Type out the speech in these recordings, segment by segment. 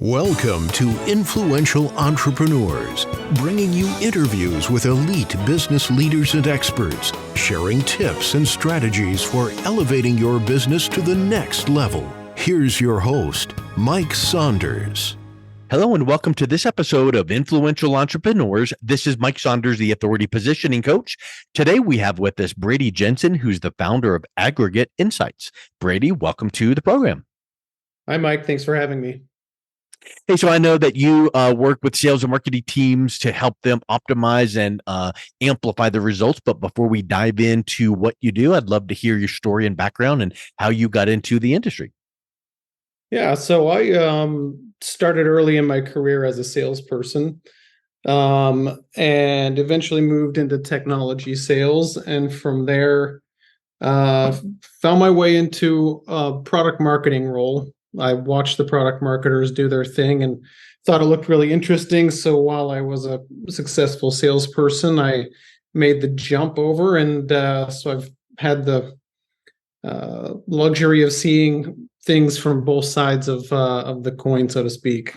Welcome to Influential Entrepreneurs, bringing you interviews with elite business leaders and experts, sharing tips and strategies for elevating your business to the next level. Here's your host, Mike Saunders. Hello and welcome to this episode of Influential Entrepreneurs. This is Mike Saunders, the Authority Positioning Coach. Today we have with us Brady Jensen, who's the founder of Aggregate Insights. Brady, welcome to the program. Hi, Mike. Thanks for having me. Hey, so I know that you work with sales and marketing teams to help them optimize and amplify the results. But before we dive into what you do, I'd love to hear your story and background and how you got into the industry. Yeah, so I started early in my career as a salesperson and eventually moved into technology sales. And from there, found my way into a product marketing role. I watched the product marketers do their thing and thought it looked really interesting. So while I was a successful salesperson, I made the jump over. And so I've had the luxury of seeing things from both sides of the coin, so to speak.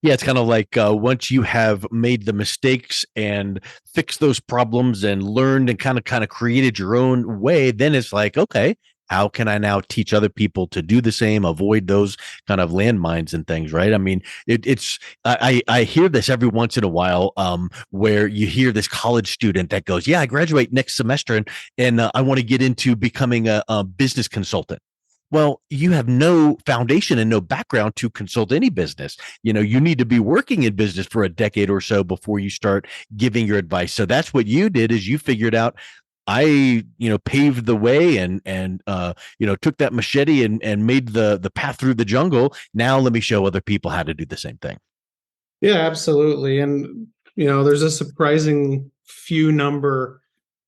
Yeah, it's kind of like once you have made the mistakes and fixed those problems and learned and kind of created your own way, then it's like, okay, how can I now teach other people to do the same, avoid those kind of landmines and things, right? I mean, I hear this every once in a while where you hear this college student that goes, yeah, I graduate next semester and I want to get into becoming a business consultant. Well, you have no foundation and no background to consult any business. You know, you need to be working in business for a decade or so before you start giving your advice. So that's what you did, is you figured out, I, paved the way and took that machete and made the path through the jungle. Now let me show other people how to do the same thing. Yeah, absolutely. And, there's a surprising few number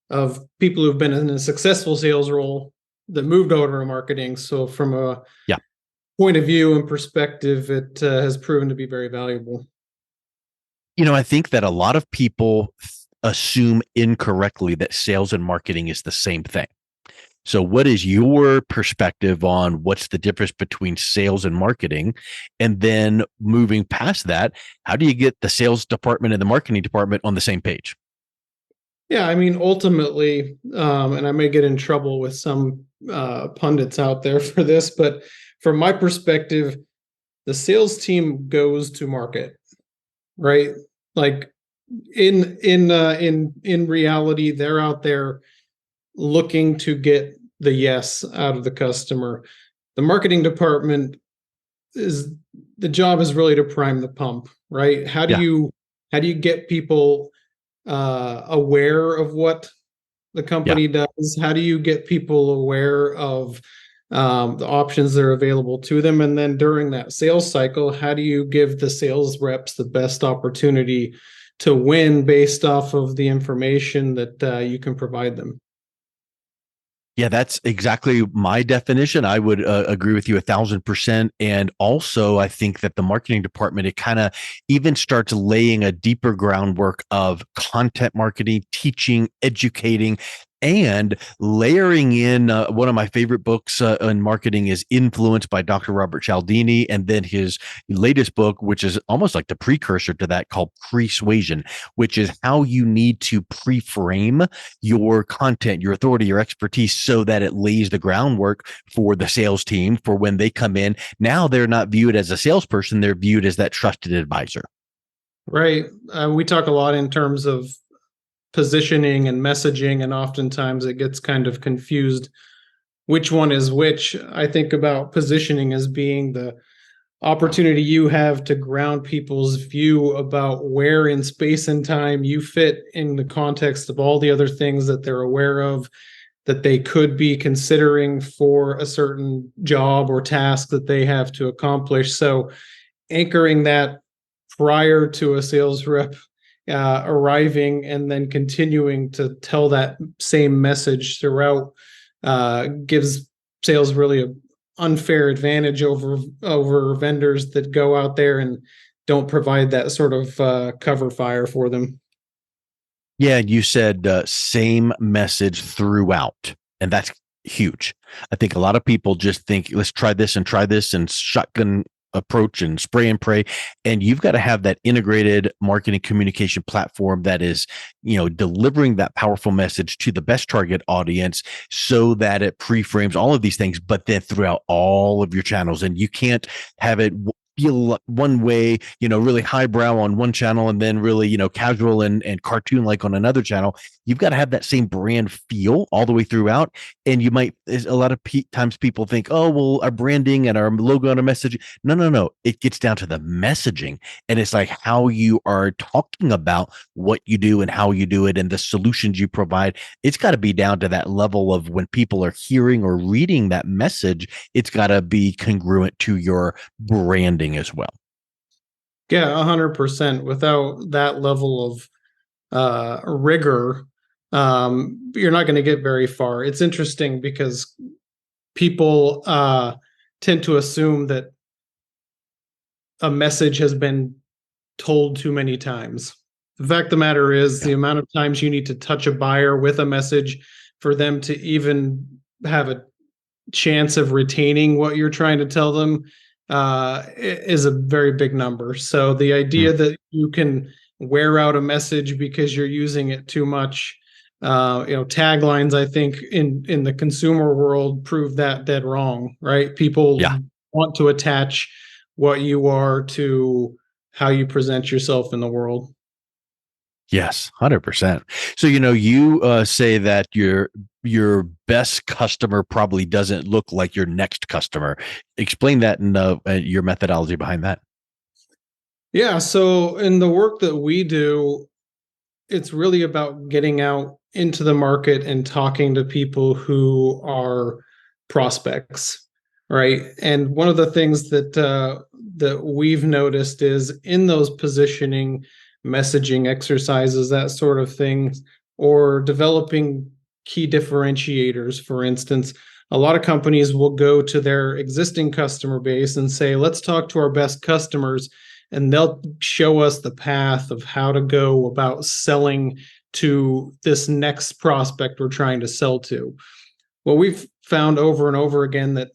of people who've been in a successful sales role that moved over to marketing. So from a point of view and perspective, it has proven to be very valuable. I think that a lot of people assume incorrectly that sales and marketing is the same thing. So what is your perspective on what's the difference between sales and marketing? And then moving past that, how do you get the sales department and the marketing department on the same page? Yeah, I mean, ultimately, and I may get in trouble with some pundits out there for this, but from my perspective, the sales team goes to market, right? Like in reality, they're out there looking to get the yes out of the customer. The marketing department the job is really to prime the pump, right? How do you get people aware of what the company does? How do you get people aware of the options that are available to them? And then during that sales cycle, how do you give the sales reps the best opportunity to win based off of the information that you can provide them? Yeah, that's exactly my definition. I would agree with you 1,000%. And also, I think that the marketing department, it kind of even starts laying a deeper groundwork of content marketing, teaching, educating, and layering in one of my favorite books on marketing is Influence by Dr. Robert Cialdini. And then his latest book, which is almost like the precursor to that, called Persuasion, which is how you need to pre-frame your content, your authority, your expertise, so that it lays the groundwork for the sales team for when they come in. Now they're not viewed as a salesperson, they're viewed as that trusted advisor. Right. We talk a lot in terms of positioning and messaging, and oftentimes it gets kind of confused which one is which. I think about positioning as being the opportunity you have to ground people's view about where in space and time you fit in the context of all the other things that they're aware of, that they could be considering for a certain job or task that they have to accomplish. So anchoring that prior to a sales rep arriving and then continuing to tell that same message throughout gives sales really an unfair advantage over vendors that go out there and don't provide that sort of cover fire for them. Yeah, you said same message throughout, and that's huge. I think a lot of people just think, let's try this and shotgun approach and spray and pray, and you've got to have that integrated marketing communication platform that is, delivering that powerful message to the best target audience so that it pre-frames all of these things, but then throughout all of your channels. And you can't have it feel one way, really highbrow on one channel and then really, casual and cartoon like on another channel. You've got to have that same brand feel all the way throughout. And you might, a lot of times people think, oh, well, our branding and our logo and our message. No. It gets down to the messaging. And it's like how you are talking about what you do and how you do it and the solutions you provide. It's got to be down to that level of when people are hearing or reading that message, it's got to be congruent to your branding as well. Yeah, 100%. Without that level of rigor, you're not going to get very far. It's interesting because people tend to assume that a message has been told too many times. The fact of the matter is, the amount of times you need to touch a buyer with a message for them to even have a chance of retaining what you're trying to tell them is a very big number. So the idea that you can wear out a message because you're using it too much, taglines, I think in the consumer world prove that dead wrong, right? People want to attach what you are to how you present yourself in the world. Yes, 100%. So, you say that your best customer probably doesn't look like your next customer. Explain that and your methodology behind that. Yeah. So in the work that we do, it's really about getting out into the market and talking to people who are prospects, right? And one of the things that we've noticed is in those positioning, messaging exercises, that sort of thing, or developing key differentiators, for instance, a lot of companies will go to their existing customer base and say, let's talk to our best customers, and they'll show us the path of how to go about selling to this next prospect we're trying to sell to. Well, we've found over and over again that,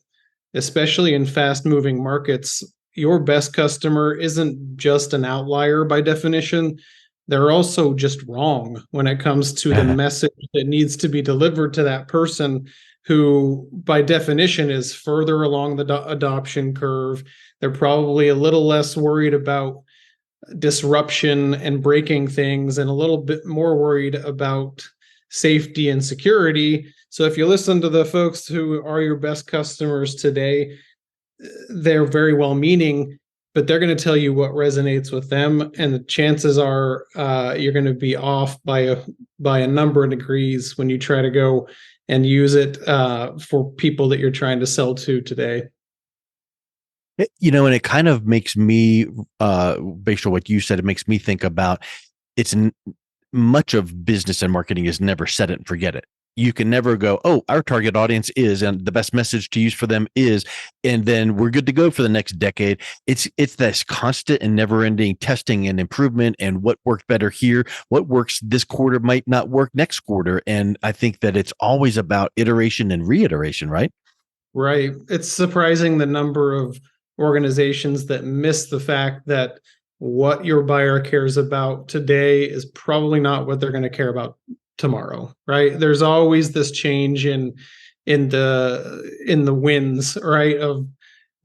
especially in fast-moving markets, your best customer isn't just an outlier by definition. They're also just wrong when it comes to the message that needs to be delivered to that person who, by definition, is further along the adoption curve. They're probably a little less worried about disruption and breaking things and a little bit more worried about safety and security. So if you listen to the folks who are your best customers today, they're very well-meaning, but they're going to tell you what resonates with them, and the chances are you're going to be off by a number of degrees when you try to go and use it for people that you're trying to sell to today. And it kind of makes me, based on what you said, it makes me think about much of business and marketing is never set it and forget it. You can never go, oh, our target audience is, and the best message to use for them is, and then we're good to go for the next decade. It's this constant and never ending testing and improvement, and what worked better here, what works this quarter might not work next quarter. And I think that it's always about iteration and reiteration, right? Right. It's surprising the number of organizations that miss the fact that what your buyer cares about today is probably not what they're going to care about tomorrow, right? There's always this change in the winds, right? Of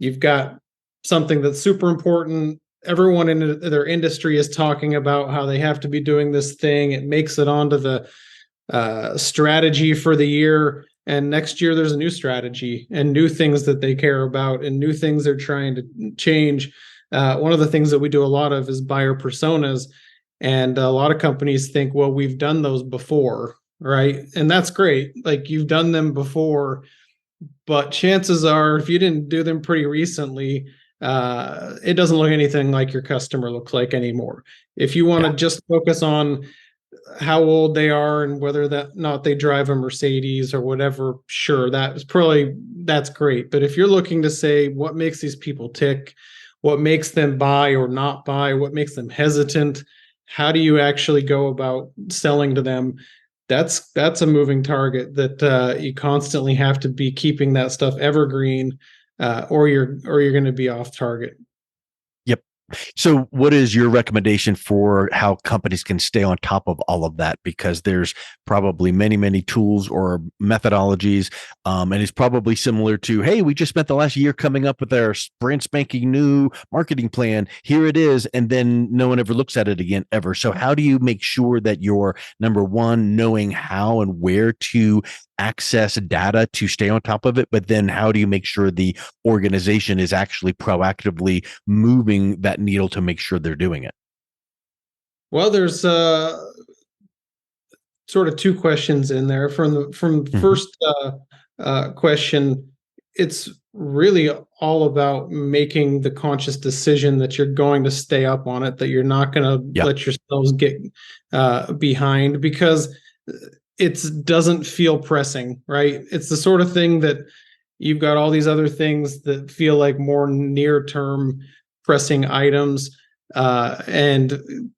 you've got something that's super important. Everyone in their industry is talking about how they have to be doing this thing. It makes it onto the strategy for the year. And next year, there's a new strategy and new things that they care about and new things they're trying to change. One of the things that we do a lot of is buyer personas. And a lot of companies think, well, we've done those before, right? And that's great. Like, you've done them before, but chances are, if you didn't do them pretty recently, it doesn't look anything like your customer looks like anymore. If you want to just focus on how old they are and whether that not they drive a Mercedes or whatever, sure, that's great. But if you're looking to say what makes these people tick, what makes them buy or not buy, what makes them hesitant, how do you actually go about selling to them? That's a moving target that you constantly have to be keeping that stuff evergreen, or you're going to be off target. So what is your recommendation for how companies can stay on top of all of that? Because there's probably many, many tools or methodologies. And it's probably similar to, hey, we just spent the last year coming up with our brand spanking new marketing plan. Here it is. And then no one ever looks at it again, ever. So how do you make sure that you're, number one, knowing how and where to access data to stay on top of it, but then how do you make sure the organization is actually proactively moving that needle to make sure they're doing it? Well, there's sort of two questions in there. From the first question, it's really all about making the conscious decision that you're going to stay up on it, that you're not going to let yourselves get behind, because it doesn't feel pressing, right? It's the sort of thing that you've got all these other things that feel like more near-term pressing items, and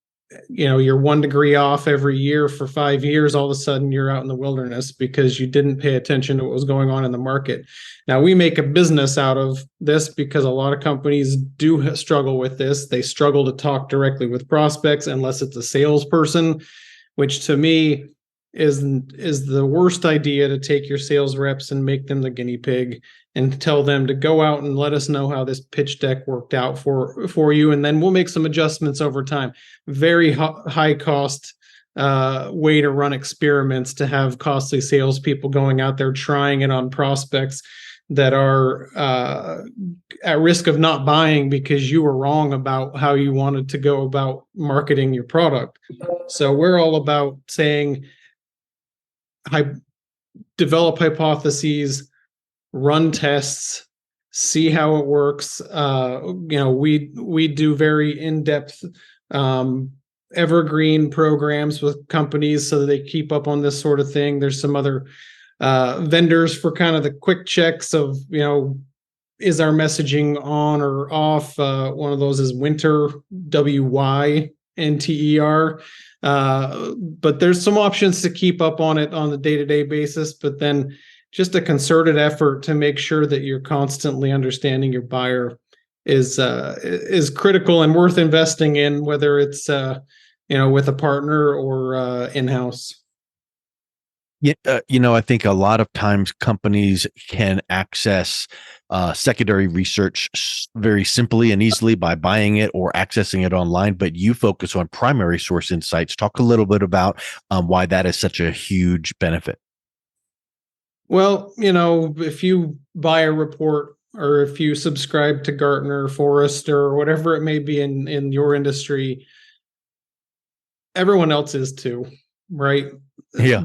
you're 1 degree off every year for 5 years. All of a sudden, you're out in the wilderness because you didn't pay attention to what was going on in the market. Now, we make a business out of this because a lot of companies do struggle with this. They struggle to talk directly with prospects unless it's a salesperson, which to me is the worst idea, to take your sales reps and make them the guinea pig and tell them to go out and let us know how this pitch deck worked out for you, and then we'll make some adjustments over time. Very high cost way to run experiments, to have costly salespeople going out there trying it on prospects that are at risk of not buying because you were wrong about how you wanted to go about marketing your product. So we're all about saying, develop hypotheses, run tests, see how it works. We do very in-depth evergreen programs with companies so that they keep up on this sort of thing. There's some other vendors for kind of the quick checks of, is our messaging on or off? One of those is Winter, WYNTER. But there's some options to keep up on it on the day-to-day basis, but then just a concerted effort to make sure that you're constantly understanding your buyer is critical and worth investing in, whether it's with a partner or in-house. Yeah, I think a lot of times companies can access secondary research very simply and easily by buying it or accessing it online, but you focus on primary source insights. Talk a little bit about why that is such a huge benefit. Well, if you buy a report, or if you subscribe to Gartner, Forrester, or whatever it may be in your industry, everyone else is too, right? Yeah.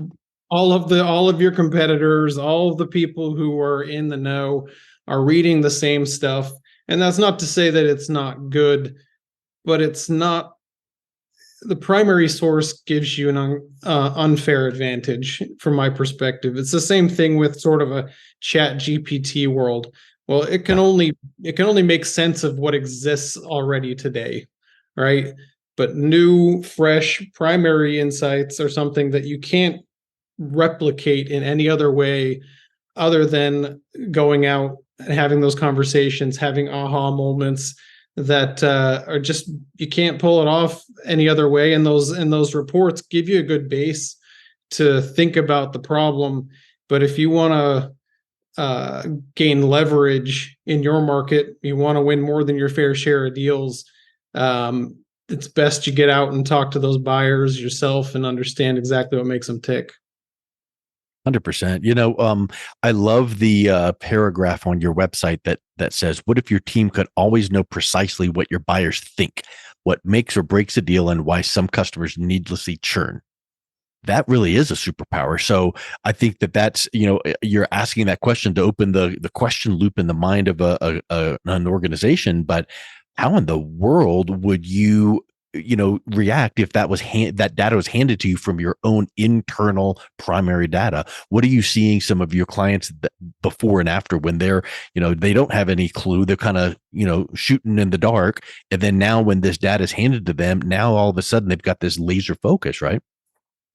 All of your competitors, all of the people who are in the know are reading the same stuff. And that's not to say that it's not good, but it's not. The primary source gives you an unfair advantage from my perspective. It's the same thing with sort of a chat GPT world. Well, it can only make sense of what exists already today, right? But new, fresh primary insights are something that you can't replicate in any other way other than going out and having those conversations, having aha moments that are just, you can't pull it off any other way. And those reports give you a good base to think about the problem. But if you want to gain leverage in your market, you want to win more than your fair share of deals, it's best you get out and talk to those buyers yourself and understand exactly what makes them tick. 100%. I love the paragraph on your website that says, what if your team could always know precisely what your buyers think, what makes or breaks a deal, and why some customers needlessly churn? That really is a superpower. So I think that's, you're asking that question to open the question loop in the mind of an organization. But how in the world would you react if that data was handed to you from your own internal primary data? What are you seeing some of your clients before and after when they're, they don't have any clue, they're kind of, shooting in the dark. And then now when this data is handed to them, now all of a sudden they've got this laser focus, right?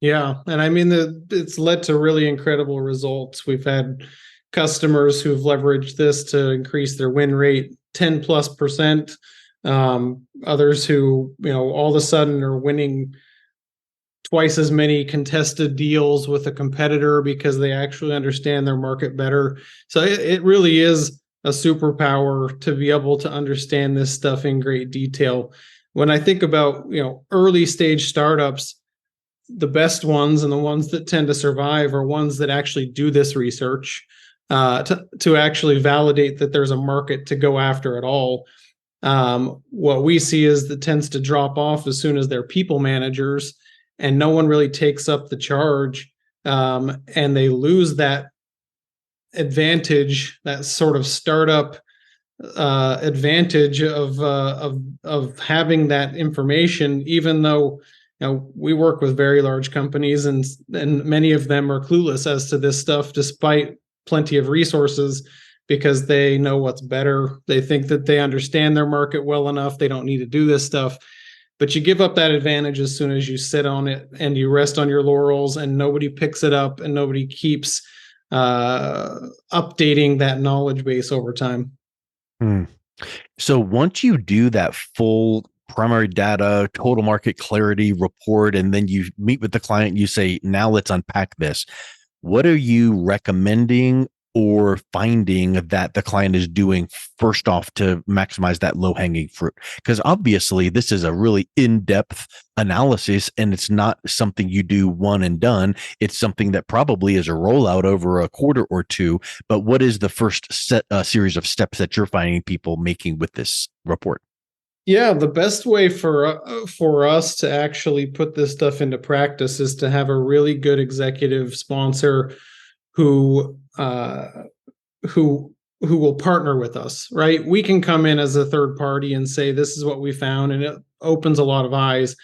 Yeah. And I mean, it's led to really incredible results. We've had customers who've leveraged this to increase their win rate 10+%. Others who, all of a sudden are winning twice as many contested deals with a competitor because they actually understand their market better. So it really is a superpower to be able to understand this stuff in great detail. When I think about, early stage startups, the best ones and the ones that tend to survive are ones that actually do this research to actually validate that there's a market to go after at all. What we see is that tends to drop off as soon as they're people managers and no one really takes up the charge, and they lose that advantage, that sort of startup advantage of having that information, even though we work with very large companies and many of them are clueless as to this stuff despite plenty of resources because they know what's better. They think that they understand their market well enough. They don't need to do this stuff. But you give up that advantage as soon as you sit on it and you rest on your laurels and nobody picks it up and nobody keeps updating that knowledge base over time. So once you do that full primary data, total market clarity report, and then you meet with the client, you say, now let's unpack this. What are you recommending or finding that the client is doing first off to maximize that low-hanging fruit? Because obviously this is a really in-depth analysis and it's not something you do one and done. It's something that probably is a rollout over a quarter or two. But what is the first series of steps that you're finding people making with this report? Yeah, the best way for us to actually put this stuff into practice is to have a really good executive sponsor who will partner with us, right? We can come in as a third party and say, this is what we found, and it opens a lot of eyes.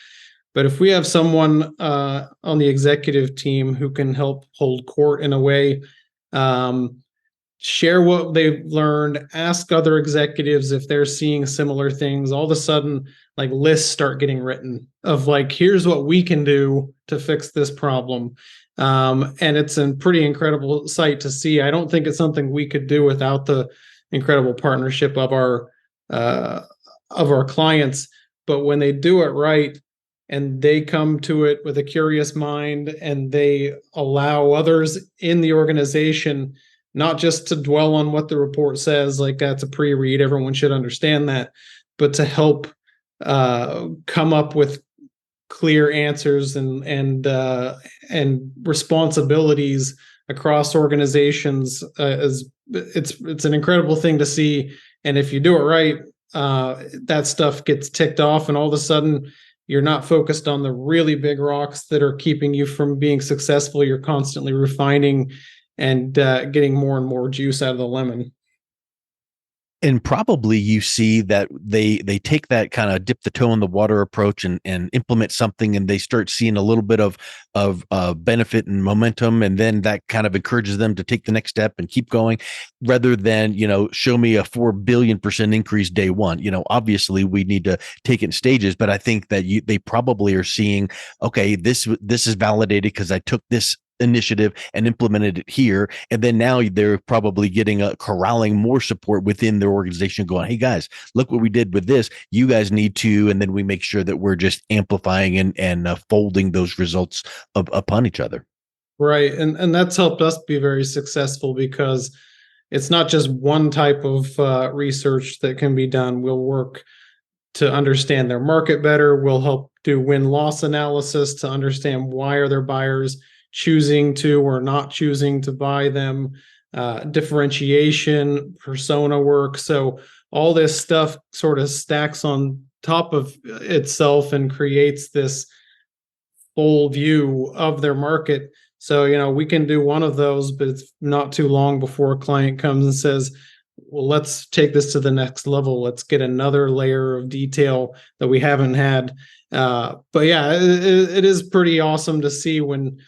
But if we have someone on the executive team who can help hold court in a way, share what they've learned, ask other executives if they're seeing similar things, all of a sudden, like lists start getting written of like, here's what we can do to fix this problem. And it's a pretty incredible sight to see. I don't think it's something we could do without the incredible partnership of our clients. But when they do it right and they come to it with a curious mind and they allow others in the organization not just to dwell on what the report says, like that's a pre-read, everyone should understand that, but to help come up with clear answers and responsibilities across organizations it's an incredible thing to see. And if you do it right, that stuff gets ticked off, and all of a sudden you're not focused on the really big rocks that are keeping you from being successful. You're constantly refining and getting more and more juice out of the lemon. And probably you see that they take that kind of dip the toe in the water approach and implement something, and they start seeing a little bit of benefit and momentum, and then that kind of encourages them to take the next step and keep going, rather than show me a 4 billion% increase day one. Obviously we need to take it in stages, but I think that they probably are seeing, okay, this is validated because I took this initiative and implemented it here, and then now they're probably getting corralling more support within their organization going, hey guys, look what we did with this, you guys need to, and then we make sure that we're just amplifying and folding those results upon each other. Right. And that's helped us be very successful because it's not just one type of research that can be done. We'll work to understand their market better. We'll help do win-loss analysis to understand why are their buyers choosing to or not choosing to buy them, differentiation, persona work. So all this stuff sort of stacks on top of itself and creates this full view of their market. So, we can do one of those, but it's not too long before a client comes and says, well, let's take this to the next level. Let's get another layer of detail that we haven't had. But yeah, it is pretty awesome to see when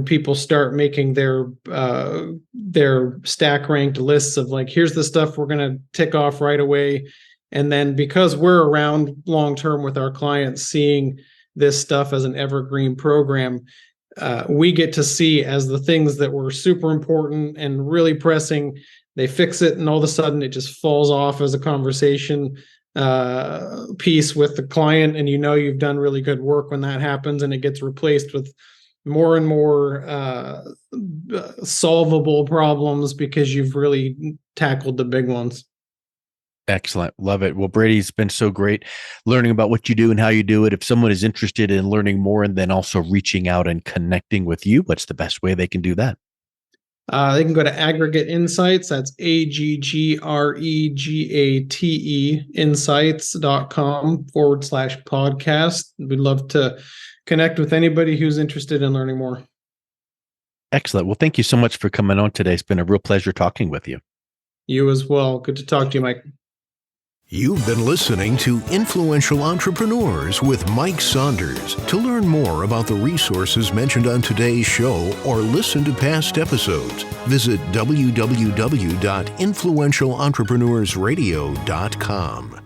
people start making their stack ranked lists of like, here's the stuff we're going to tick off right away. And then because we're around long term with our clients, seeing this stuff as an evergreen program, we get to see as the things that were super important and really pressing, they fix it, and all of a sudden it just falls off as a conversation piece with the client, and you've done really good work when that happens, and it gets replaced with more and more solvable problems because you've really tackled the big ones. Excellent. Love it. Well, Brady, it's been so great learning about what you do and how you do it. If someone is interested in learning more and then also reaching out and connecting with you, what's the best way they can do that? They can go to Aggregate Insights. That's AGGREGATE insights.com/podcast. We'd love to connect with anybody who's interested in learning more. Excellent. Well, thank you so much for coming on today. It's been a real pleasure talking with you. You as well. Good to talk to you, Mike. You've been listening to Influential Entrepreneurs with Mike Saunders. To learn more about the resources mentioned on today's show or listen to past episodes, visit www.influentialentrepreneurssradio.com.